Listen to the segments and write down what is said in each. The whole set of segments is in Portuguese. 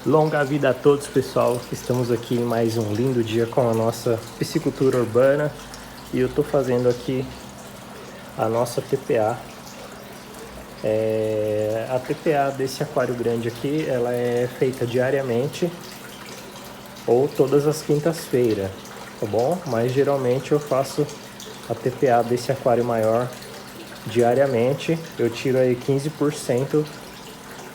Longa vida a todos, pessoal. Estamos aqui em mais um lindo dia com a nossa piscicultura urbana e eu estou fazendo aqui a nossa TPA. A TPA desse aquário grande aqui, ela é feita diariamente ou todas as quintas-feiras, tá bom? Mas geralmente eu faço a TPA desse aquário maior diariamente. Eu tiro aí 15%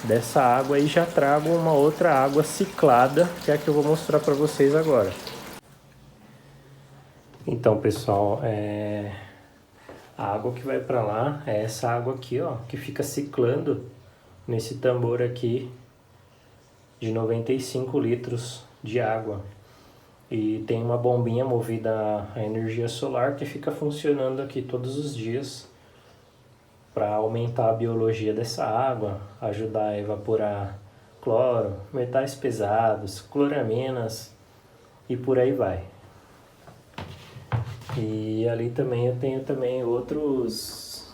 dessa água e já trago uma outra água ciclada, que é a que eu vou mostrar para vocês agora. Então, pessoal, a água que vai para lá é essa água aqui, ó, que fica ciclando nesse tambor aqui de 95 litros de água. E tem uma bombinha movida a energia solar que fica funcionando aqui todos os dias para aumentar a biologia dessa água, ajudar a evaporar cloro, metais pesados, cloraminas e por aí vai. E ali também eu tenho também outros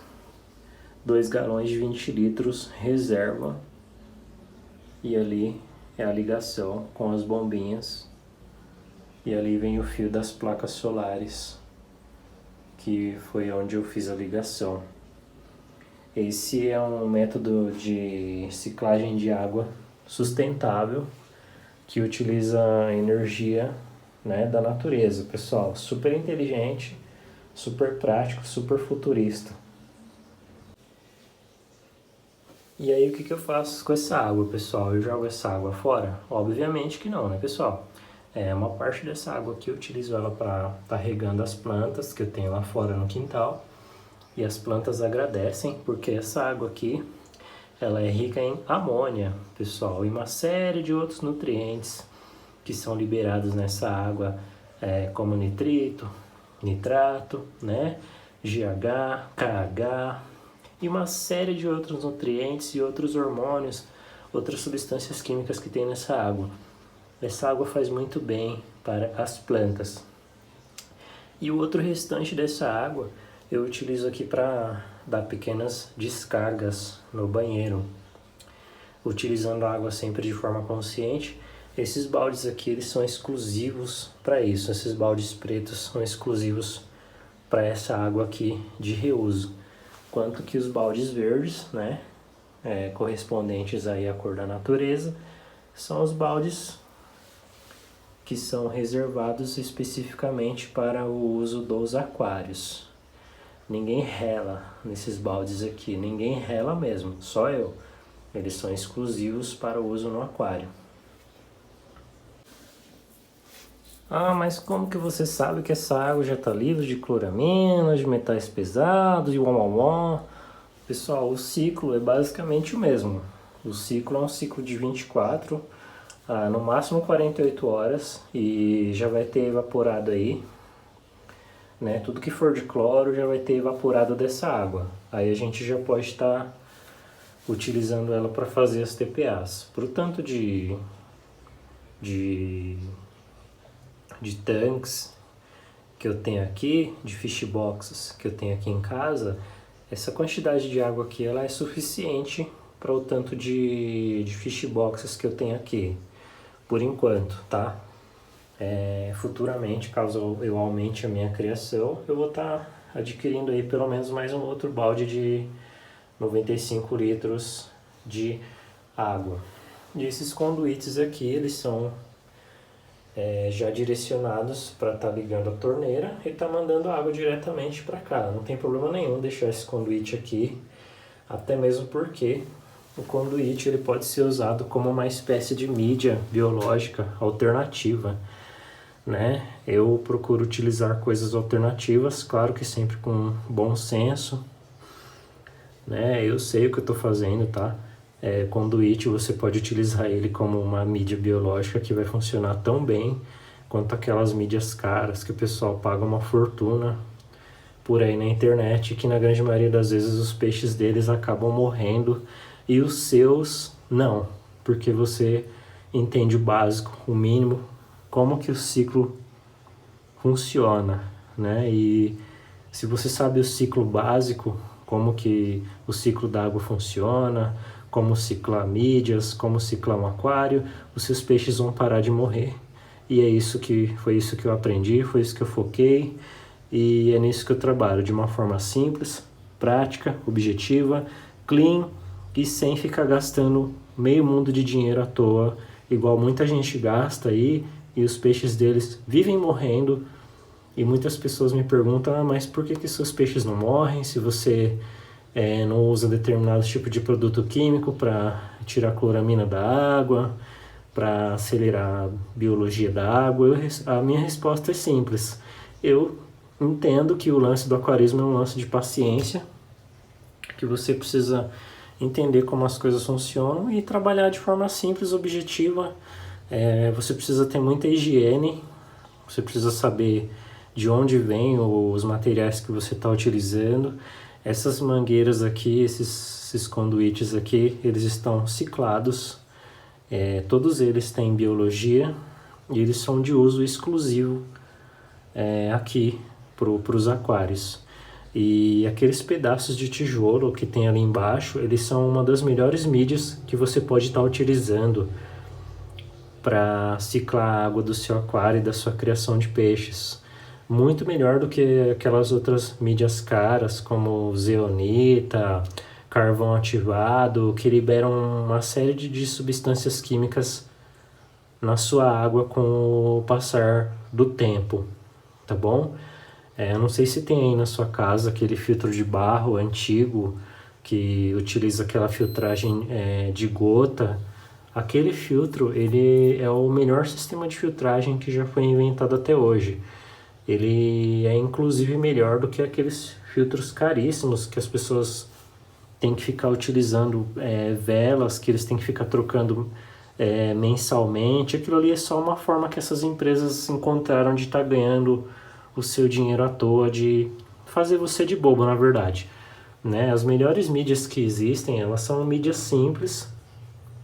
2 galões de 20 litros reserva. E ali é a ligação com as bombinhas. E ali vem o fio das placas solares, que foi onde eu fiz a ligação. Esse é um método de ciclagem de água sustentável que utiliza a energia, né, da natureza, pessoal. Super inteligente, super prático, super futurista. E aí o que eu faço com essa água, pessoal? Eu jogo essa água fora? Obviamente que não, né, pessoal? Uma parte dessa água aqui eu utilizo ela para estar regando as plantas que eu tenho lá fora no quintal. E as plantas agradecem, porque essa água aqui, ela é rica em amônia, pessoal, e uma série de outros nutrientes que são liberados nessa água, como nitrito, nitrato, né, GH, KH, e uma série de outros nutrientes e outros hormônios, outras substâncias químicas que tem nessa água. Essa água faz muito bem para as plantas. E o outro restante dessa água eu utilizo aqui para dar pequenas descargas no banheiro, utilizando a água sempre de forma consciente. Esses baldes aqui, eles são exclusivos para isso, esses baldes pretos são exclusivos para essa água aqui de reuso. Quanto que os baldes verdes, né, correspondentes aí à cor da natureza, são os baldes que são reservados especificamente para o uso dos aquários. Ninguém rela nesses baldes aqui, ninguém rela mesmo, só eu. Eles são exclusivos para o uso no aquário. Ah, mas como que você sabe que essa água já está livre de cloraminas, de metais pesados, de uau? Pessoal, o ciclo é basicamente o mesmo. O ciclo é um ciclo de 24, no máximo 48 horas, e já vai ter evaporado aí, né? Tudo que for de cloro já vai ter evaporado dessa água. Aí a gente já pode estar utilizando ela para fazer as TPAs. Por tanto de tanques que eu tenho aqui, de fish boxes que eu tenho aqui em casa, essa quantidade de água aqui ela é suficiente para o tanto de fish boxes que eu tenho aqui, por enquanto, tá? Futuramente, caso eu aumente a minha criação, eu vou estar adquirindo aí pelo menos mais um outro balde de 95 litros de água. E esses conduítes aqui, eles são já direcionados para estar ligando a torneira e estar mandando água diretamente para cá. Não tem problema nenhum deixar esse conduíte aqui, até mesmo porque o conduíte ele pode ser usado como uma espécie de mídia biológica alternativa, né? Eu procuro utilizar coisas alternativas, claro que sempre com bom senso, né? Eu sei o que eu estou fazendo, tá? Conduíte, você pode utilizar ele como uma mídia biológica que vai funcionar tão bem quanto aquelas mídias caras que o pessoal paga uma fortuna por aí na internet, que na grande maioria das vezes os peixes deles acabam morrendo e os seus não, porque você entende o básico, o mínimo, como que o ciclo funciona, né? E se você sabe o ciclo básico, como que o ciclo da água funciona, como ciclar mídias, como ciclar um aquário, os seus peixes vão parar de morrer. E foi isso que eu aprendi, foi isso que eu foquei, e é nisso que eu trabalho, de uma forma simples, prática, objetiva, clean e sem ficar gastando meio mundo de dinheiro à toa, igual muita gente gasta aí, e os peixes deles vivem morrendo. E muitas pessoas me perguntam, mas por que seus peixes não morrem se você não usa determinado tipo de produto químico para tirar a cloramina da água, para acelerar a biologia da água? A minha resposta é simples. Eu entendo que o lance do aquarismo é um lance de paciência, que você precisa entender como as coisas funcionam e trabalhar de forma simples, objetiva. Você precisa ter muita higiene, você precisa saber de onde vêm os materiais que você está utilizando. Essas mangueiras aqui, esses conduítes aqui, eles estão ciclados, todos eles têm biologia e eles são de uso exclusivo aqui para os aquários. E aqueles pedaços de tijolo que tem ali embaixo, eles são uma das melhores mídias que você pode estar utilizando para ciclar a água do seu aquário e da sua criação de peixes. Muito melhor do que aquelas outras mídias caras, como zeolita, carvão ativado, que liberam uma série de substâncias químicas na sua água com o passar do tempo, tá bom? Eu não sei se tem aí na sua casa aquele filtro de barro antigo que utiliza aquela filtragem de gota. Aquele filtro, ele é o melhor sistema de filtragem que já foi inventado até hoje. Ele é inclusive melhor do que aqueles filtros caríssimos que as pessoas têm que ficar utilizando, velas que eles têm que ficar trocando mensalmente. Aquilo ali é só uma forma que essas empresas encontraram de estar ganhando o seu dinheiro à toa, de fazer você de bobo, na verdade, né? As melhores mídias que existem, elas são mídias simples,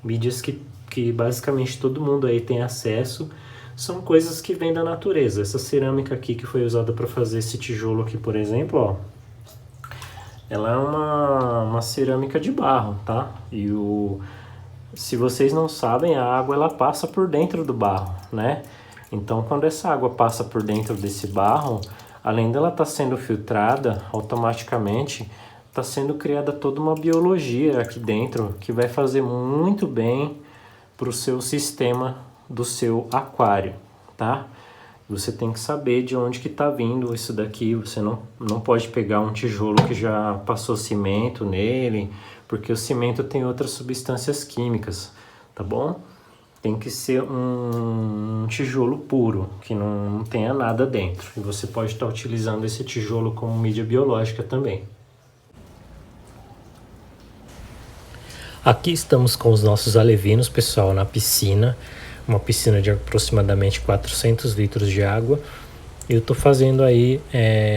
mídias que basicamente todo mundo aí tem acesso, são coisas que vêm da natureza. Essa cerâmica aqui que foi usada para fazer esse tijolo aqui, por exemplo, ó, ela é uma cerâmica de barro, tá? E se vocês não sabem, a água ela passa por dentro do barro, né? Então, quando essa água passa por dentro desse barro, além dela estar sendo filtrada, automaticamente está sendo criada toda uma biologia aqui dentro que vai fazer muito bem para o seu sistema do seu aquário, tá? Você tem que saber de onde que está vindo isso daqui. Você não pode pegar um tijolo que já passou cimento nele, porque o cimento tem outras substâncias químicas, tá bom? Tem que ser um tijolo puro, que não tenha nada dentro. E você pode estar utilizando esse tijolo como mídia biológica também. Aqui estamos com os nossos alevinos, pessoal, na piscina. Uma piscina de aproximadamente 400 litros de água. Eu estou fazendo aí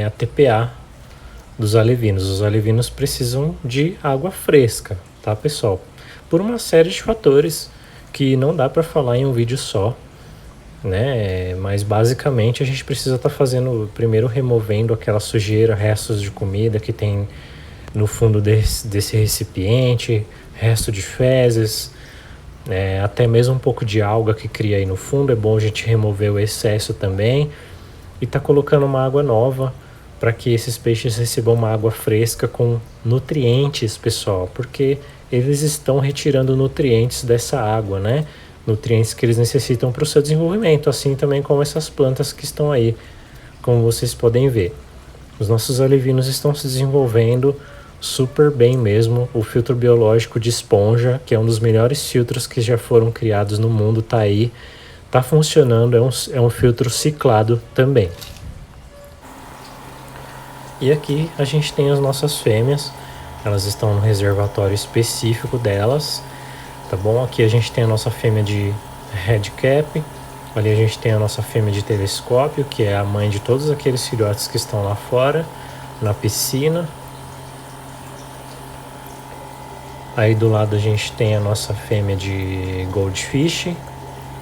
a TPA dos alevinos. Os alevinos precisam de água fresca, tá, pessoal? Por uma série de fatores que não dá para falar em um vídeo só, né? Mas basicamente a gente precisa estar fazendo, primeiro removendo aquela sujeira, restos de comida que tem no fundo desse recipiente, resto de fezes, até mesmo um pouco de alga que cria aí no fundo. É bom a gente remover o excesso também e tá colocando uma água nova para que esses peixes recebam uma água fresca com nutrientes, pessoal, porque eles estão retirando nutrientes dessa água, né? Nutrientes que eles necessitam para o seu desenvolvimento, assim também como essas plantas que estão aí, como vocês podem ver. Os nossos alevinos estão se desenvolvendo super bem mesmo. O filtro biológico de esponja, que é um dos melhores filtros que já foram criados no mundo, tá aí, tá funcionando, é um filtro ciclado também. E aqui a gente tem as nossas fêmeas, elas estão no reservatório específico delas, tá bom? Aqui a gente tem a nossa fêmea de red cap, ali a gente tem a nossa fêmea de telescópio, que é a mãe de todos aqueles filhotes que estão lá fora, na piscina. Aí do lado a gente tem a nossa fêmea de goldfish,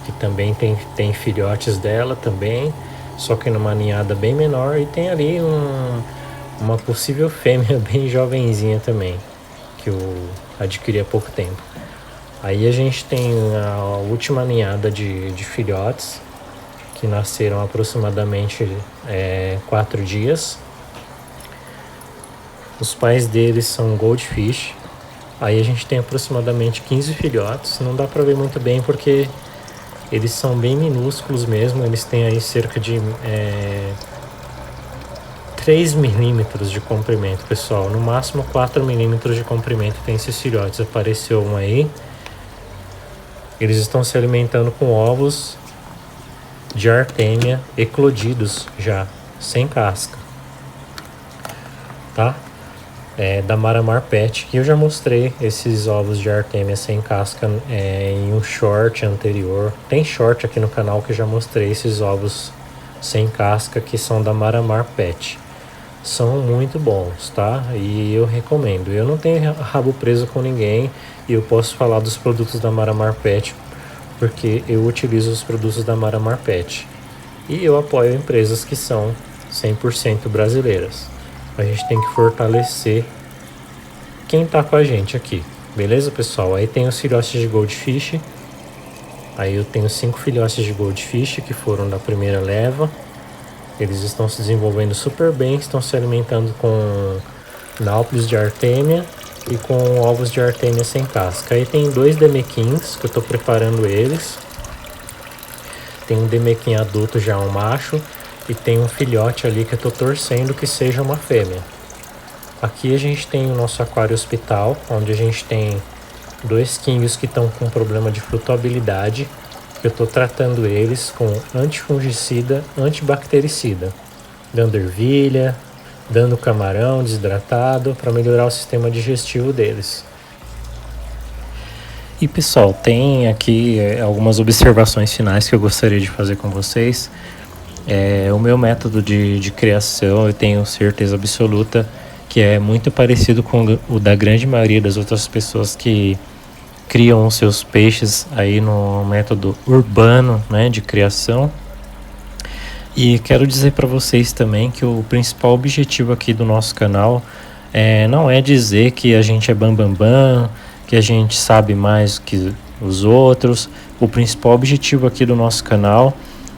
que também tem filhotes dela também, só que numa ninhada bem menor. E tem ali uma possível fêmea bem jovenzinha também, que eu adquiri há pouco tempo. Aí a gente tem a última ninhada de filhotes, que nasceram aproximadamente 4 dias. Os pais deles são goldfish. Aí a gente tem aproximadamente 15 filhotes. Não dá pra ver muito bem porque eles são bem minúsculos mesmo. Eles têm aí cerca de 3 milímetros de comprimento, pessoal. No máximo 4 milímetros de comprimento tem esses filhotes. Apareceu um aí. Eles estão se alimentando com ovos de artêmia eclodidos já, sem casca, tá? Da Maramar Pet, que eu já mostrei esses ovos de artêmia sem casca em um short anterior. Tem short aqui no canal que eu já mostrei esses ovos sem casca, que são da Maramar Pet. São muito bons, tá? E eu recomendo. Eu não tenho rabo preso com ninguém e eu posso falar dos produtos da Maramar Pet porque eu utilizo os produtos da Maramar Pet. E eu apoio empresas que são 100% brasileiras. A gente tem que fortalecer quem tá com a gente aqui. Beleza, pessoal? Aí tem os filhotes de goldfish. Aí eu tenho 5 filhotes de goldfish que foram da primeira leva. Eles estão se desenvolvendo super bem, estão se alimentando com náuplios de artêmia e com ovos de artêmia sem casca. Aí tem 2 demequins que eu estou preparando eles. Tem um demequim adulto já, um macho, e tem um filhote ali que eu estou torcendo que seja uma fêmea. Aqui a gente tem o nosso aquário hospital, onde a gente tem 2 quinhos que estão com problema de flutuabilidade. Eu estou tratando eles com antifungicida, antibactericida, dando ervilha, dando camarão desidratado para melhorar o sistema digestivo deles. E pessoal, tem aqui algumas observações finais que eu gostaria de fazer com vocês. O meu método de criação, eu tenho certeza absoluta que é muito parecido com o da grande maioria das outras pessoas que criam os seus peixes aí no método urbano, né, de criação. E quero dizer para vocês também que o principal objetivo aqui do nosso canal não é dizer que a gente é bambambam, que a gente sabe mais que os outros. O principal objetivo aqui do nosso canal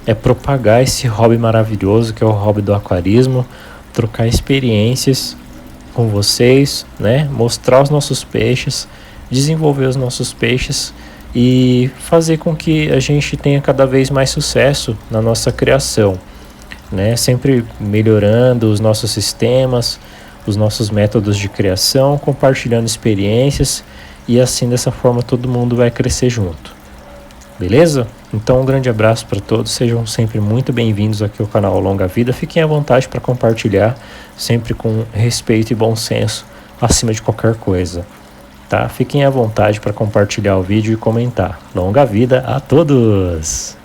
é propagar esse hobby maravilhoso que é o hobby do aquarismo, trocar experiências com vocês, né, mostrar os nossos peixes, desenvolver os nossos peixes e fazer com que a gente tenha cada vez mais sucesso na nossa criação, né? Sempre melhorando os nossos sistemas, os nossos métodos de criação, compartilhando experiências e assim dessa forma todo mundo vai crescer junto. Beleza? Então um grande abraço para todos, sejam sempre muito bem-vindos aqui ao canal Longa Vida. Fiquem à vontade para compartilhar, sempre com respeito e bom senso, acima de qualquer coisa. Tá? Fiquem à vontade para compartilhar o vídeo e comentar. Longa vida a todos!